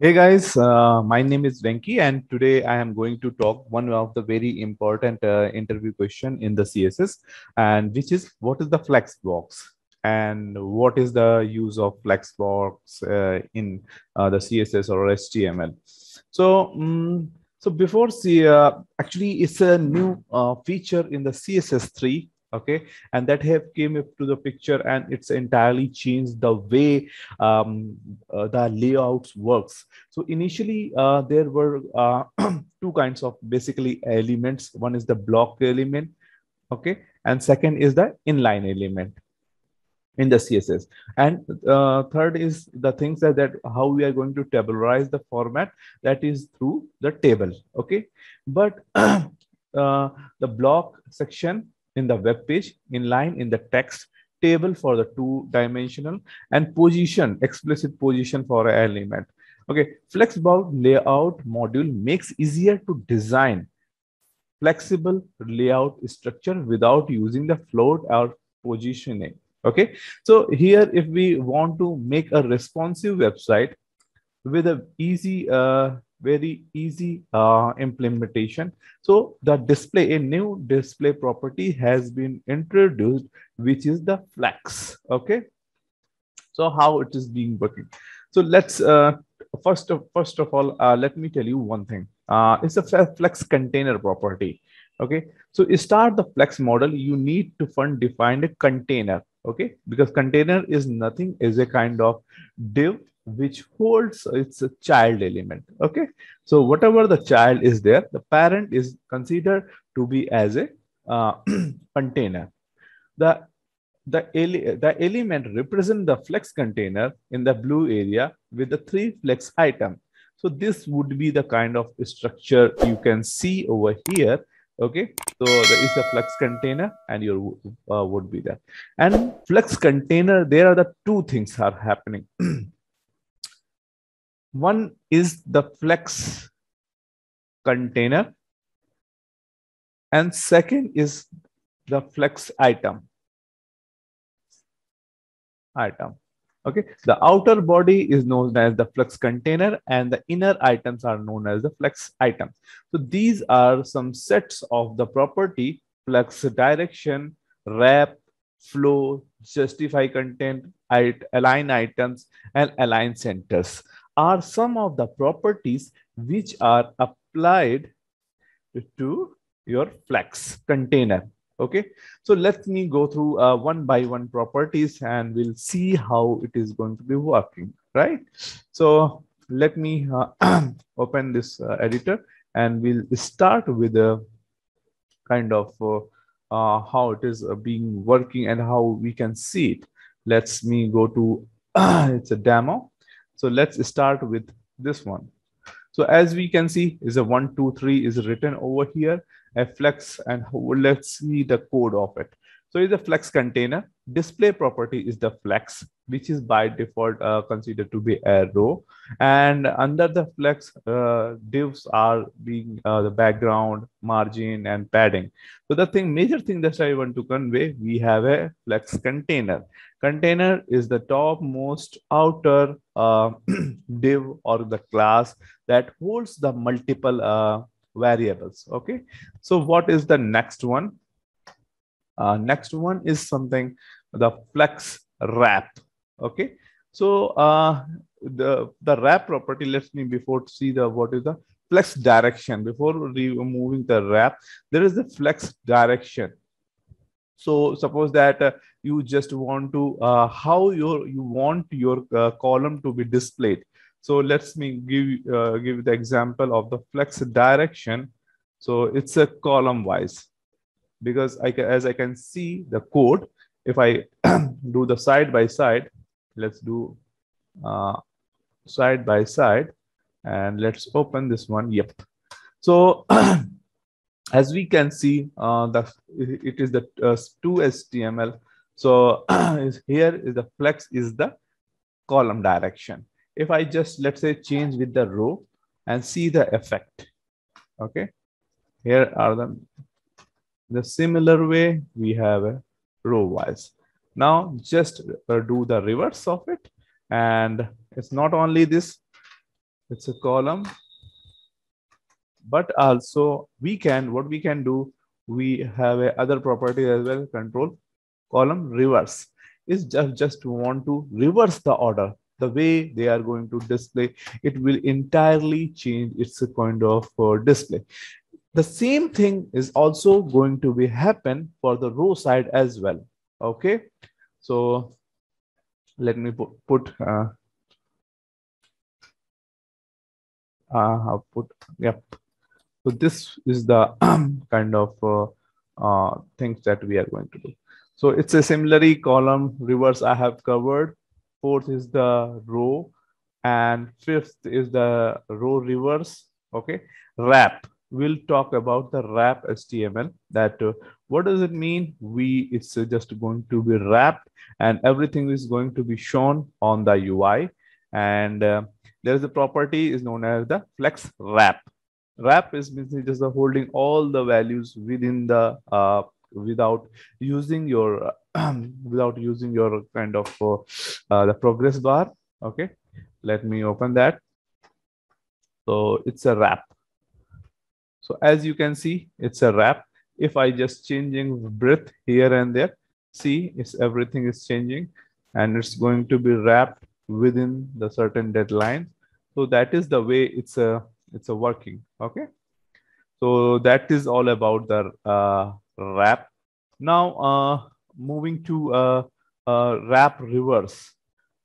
Hey guys, my name is Venki, and today I am going to talk one of the very important interview question in the CSS, and which is what is the Flexbox and what is the use of Flexbox in the CSS or HTML. So, so before see, actually, it's a new feature in the CSS 3. Okay, and that have came up to the picture, and it's entirely changed the way the layouts works. So initially, there were two kinds of basically elements. One is the block element, okay, and second is the inline element in the CSS. And third is the things that how we are going to tabularize the format, that is through the table, okay. But the block section in the web page, inline in the text, table for the two-dimensional, and position, explicit position for an element. Okay, Flexbox layout module makes easier to design flexible layout structure without using the float or positioning. Okay, so here if we want to make a responsive website with a easy, very easy implementation, so the display, a new display property has been introduced, which is the flex. Okay, so how it is being working. So let's first of all, let me tell you one thing. It's a flex container property. Okay, so to start the flex model, you need to define a container. Okay, because container is nothing, is a kind of div which holds its a child element. Okay, so whatever the child is there, the parent is considered to be as a container. The the element represent the flex container in the blue area with the three flex item. So this would be the kind of structure you can see over here. Okay, so there is a flex container and your would be there. And flex container, there are the two things are happening. One is the flex container, and second is the flex item. Okay, the outer body is known as the flex container and the inner items are known as the flex items. So these are some sets of the property: flex direction, wrap, flow, justify content, align items, and align centers are some of the properties which are applied to your flex container. Okay, so let me go through one by one properties and we'll see how it is going to be working, right? So let me open this editor and we'll start with a kind of how it is being working and how we can see it. Let's me go to it's a demo. So let's start with this one. So as we can see, is a 1, 2, 3 is written over here, a flex, and let's see the code of it. So it's a flex container. Display property is the flex, which is by default considered to be a row. And under the flex, divs are being the background, margin, and padding. So the major thing that I want to convey, we have a flex container. Container is the topmost outer div or the class that holds the multiple variables. Okay, so what is the next one? Next one is something, the flex wrap. Okay, so the wrap property, let me before see the what is the flex direction. Before removing the wrap, there is the flex direction. So suppose that you just want to how you want your column to be displayed. So let's me give the example of the flex direction. So it's a column wise, because as I can see the code, if I do the side by side, let's do side by side, and let's open this one. Yep. So as we can see, it is the 2 HTML. So here is the flex is the column direction. If I just, let's say, change with the row and see the effect. Okay, here are the similar way we have a row wise. Now just do the reverse of it, and it's not only this. It's a column, but also what we can do, we have a other property as well, control column reverse. Is just want to reverse the order, the way they are going to display. It will entirely change its kind of display. The same thing is also going to be happen for the row side as well. Okay, so let me put output. Yep. So this is the kind of things that we are going to do. So it's a similarly column reverse I have covered. Fourth is the row, and fifth is the row reverse. Okay, wrap. We'll talk about the wrap HTML. That what does it mean? It's just going to be wrapped, and everything is going to be shown on the UI. And there is a property is known as the flex wrap. Wrap is basically just holding all the values within the without using your without using your kind of the progress bar. Okay, let me open that. So it's a wrap. So as you can see, it's a wrap. If I just changing breadth here and there, see, it's everything is changing, and it's going to be wrapped within the certain deadline. So that is the way it's a working. Okay, so that is all about the wrap. Now moving to wrap reverse.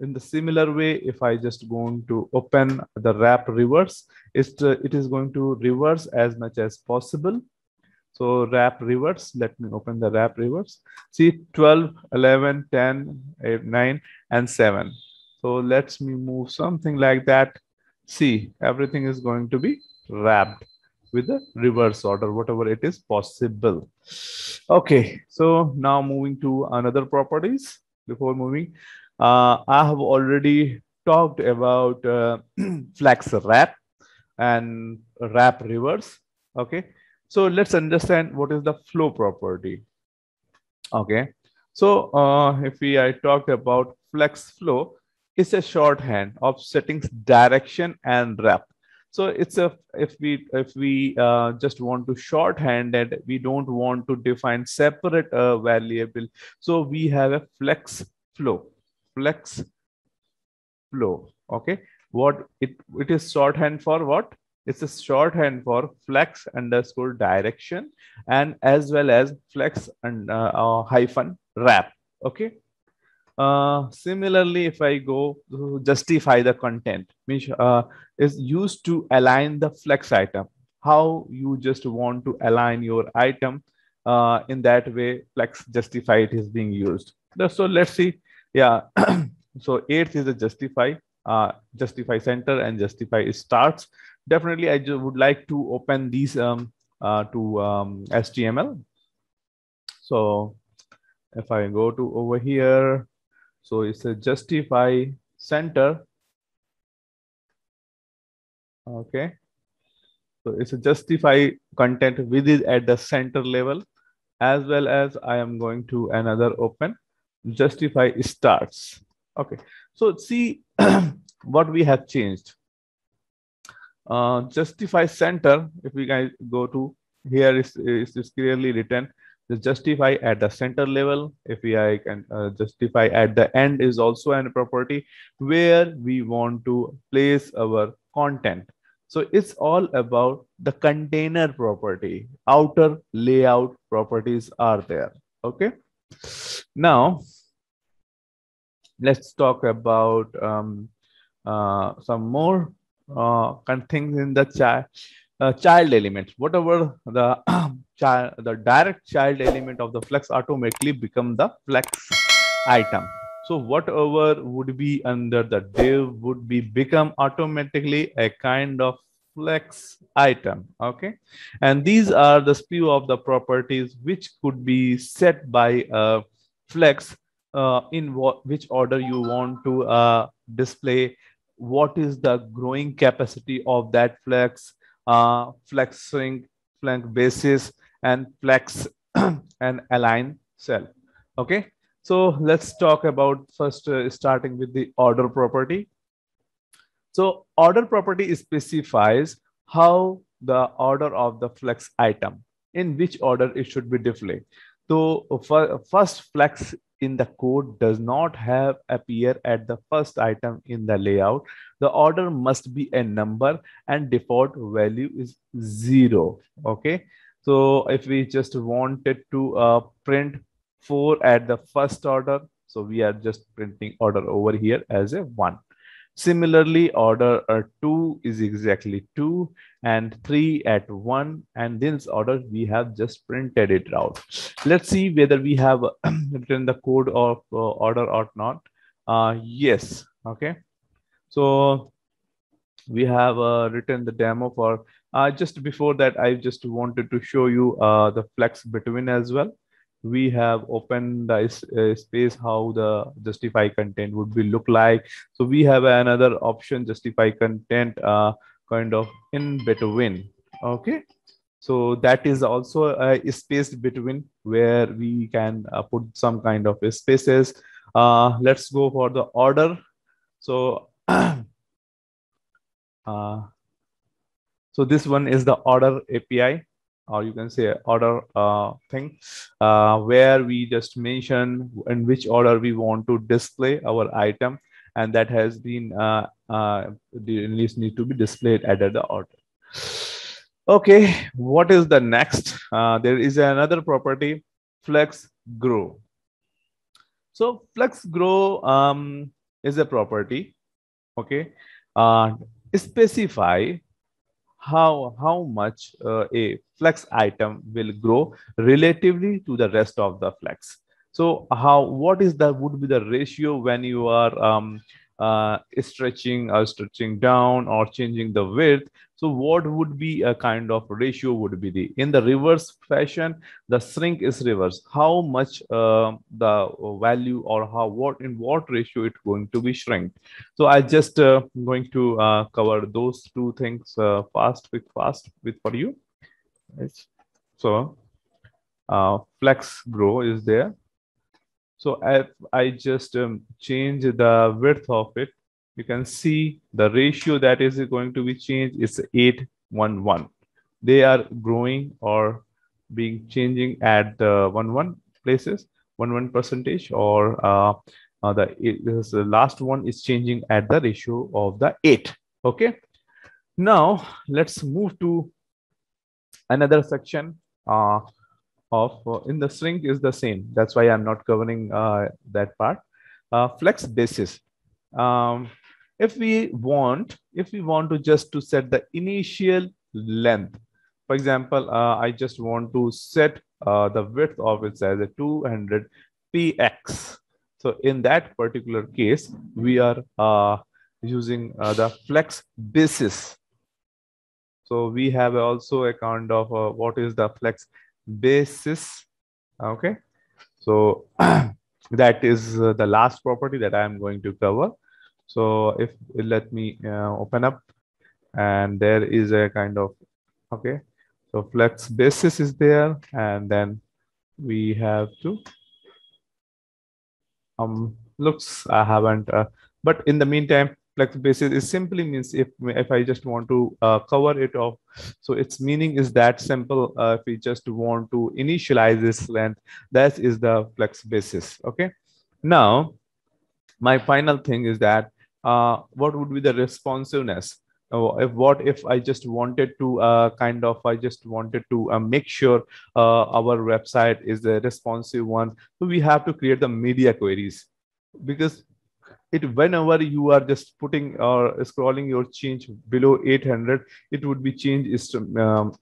In the similar way, if I just going to open the wrap reverse, it is going to reverse as much as possible. So wrap reverse, let me open the wrap reverse. See 12, 11, 10, 8, 9, and 7. So let's me move something like that. See, everything is going to be wrapped with the reverse order, whatever it is possible. Okay, so now moving to another properties. Before moving, I have already talked about flex wrap and wrap reverse. Okay, so let's understand what is the flow property. Okay, so I talked about flex flow, it's a shorthand of settings direction and wrap. So it's a if we just want to shorthand that we don't want to define separate variable, so we have a flex flow. Flex flow. Okay, what it is shorthand for what? It's a shorthand for flex underscore direction, and as well as flex and hyphen wrap. Okay. Similarly, if I go to justify the content, which is used to align the flex item, how you just want to align your item, in that way, flex justify it is being used. So let's see. Yeah. So eighth is the justify center and justify starts. Definitely, I just would like to open these to HTML. So if I go to over here, so it's a justify center. Okay. So it's a justify content within at the center level, as well as I am going to another open justify starts. Okay. So see what we have changed. Justify center, if we guys go to here, is clearly written the justify at the center level. If I can justify at the end is also an property where we want to place our content. So it's all about the container property. Outer layout properties are there. Okay. Now let's talk about some more things in the child elements. Whatever the the direct child element of the flex automatically become the flex item. So whatever would be under the div would be become automatically a kind of flex item. Okay, and these are the few of the properties which could be set by flex, in which order you want to display, what is the growing capacity of that flex, flexing flank basis, and flex and align cell. Okay, so let's talk about first starting with the order property. So order property specifies how the order of the flex item, in which order it should be displayed. So first flex in the code does not have appear at the first item in the layout. The order must be a number and default value is 0. Okay. So if we just wanted to print 4 at the first order, so we are just printing order over here as a 1. Similarly, order 2 is exactly 2 and 3 at 1, and this order we have just printed it out. Let's see whether we have written the code of order or not. Yes. Okay. So we have written the demo for just before that. I just wanted to show you the flex between as well. We have opened the space how the justify content would be look like. So we have another option, justify content kind of in between. Okay. So that is also a space between where we can put some kind of spaces. Let's go for the order. So so this one is the order API, or you can say order thing, where we just mention in which order we want to display our item, and that has been need to be displayed at the order. Okay, what is the next? There is another property, flex grow. So flex grow is a property. Okay, specify how much a flex item will grow relatively to the rest of the flex. So what is the would be the ratio when you are stretching down or changing the width? So what would be a kind of ratio would be the in the reverse fashion? The shrink is reverse. How much the value, or what in what ratio it's going to be shrink? So I just going to cover those two things fast with for you. Right. So flex grow is there. So if I just change the width of it, you can see the ratio that is going to be changed is 8:1:1. They are growing or being changing at the 1:1 places, 1:1 percentage, or the last one is changing at the ratio of the 8. Okay. Now let's move to another section. In the shrink is the same. That's why I'm not covering that part. Flex basis. Um, if we want to just to set the initial length, for example, I just want to set the width of it as a 200 px. So in that particular case, we are using the flex basis. So we have also a kind of what is the flex basis. Okay, so that is the last property that I'm going to cover. So if let me open up, and there is a kind of, okay, so flex basis is there, and then we have to looks I haven't but in the meantime, flex basis is simply means if I just want to cover it off, so its meaning is that simple. If we just want to initialize this length, that is the flex basis. Okay, now my final thing is that what would be the responsiveness? If I just wanted to make sure our website is a responsive one, so we have to create the media queries, because it whenever you are just putting or scrolling your change below 800, it would be changed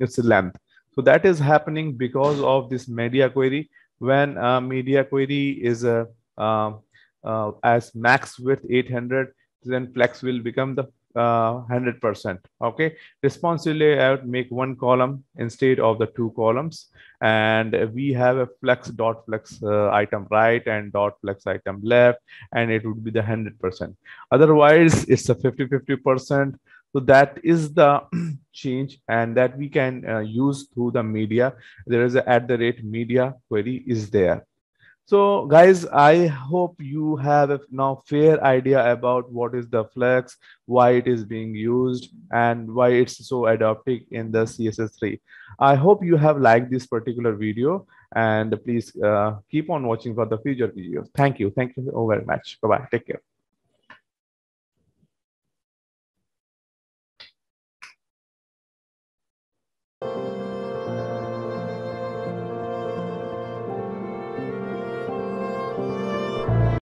its length. So that is happening because of this media query. When media query is as max width 800, then flex will become the 100%. Okay, responsive layout make one column instead of the two columns, and we have a flex item right and dot flex item left, and it would be the 100%. Otherwise it's a 50-50%. So that is the change, and that we can use through the media. There is a @ media query is there. So guys, I hope you have a now fair idea about what is the Flex, why it is being used, and why it's so adaptive in the CSS3. I hope you have liked this particular video, and please keep on watching for the future videos. Thank you. Thank you very much. Bye-bye. Take care.